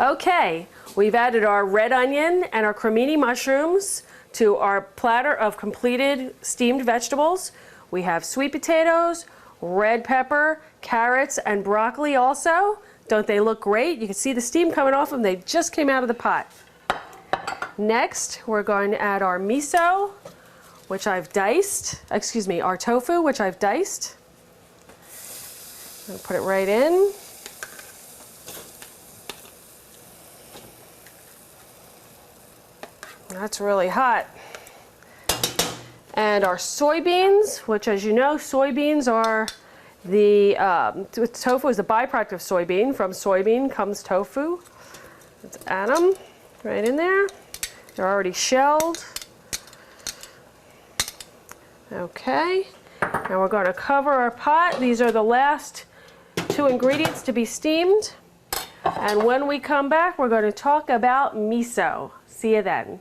Okay, we've added our red onion and our cremini mushrooms to our platter of completed steamed vegetables. We have sweet potatoes, red pepper, carrots, and broccoli also. Don't they look great? You can see the steam coming off them. They just came out of the pot. Next, we're going to add our miso, which I've diced. Excuse me, our tofu, which I've diced. I'm going to put it right in. That's really hot. And our soybeans, which, as you know, soybeans are the tofu is a byproduct of soybean. From soybean comes tofu. Let's add them right in there. They're already shelled. Okay. Now we're going to cover our pot. These are the last two ingredients to be steamed. And when we come back, we're going to talk about miso. See you then.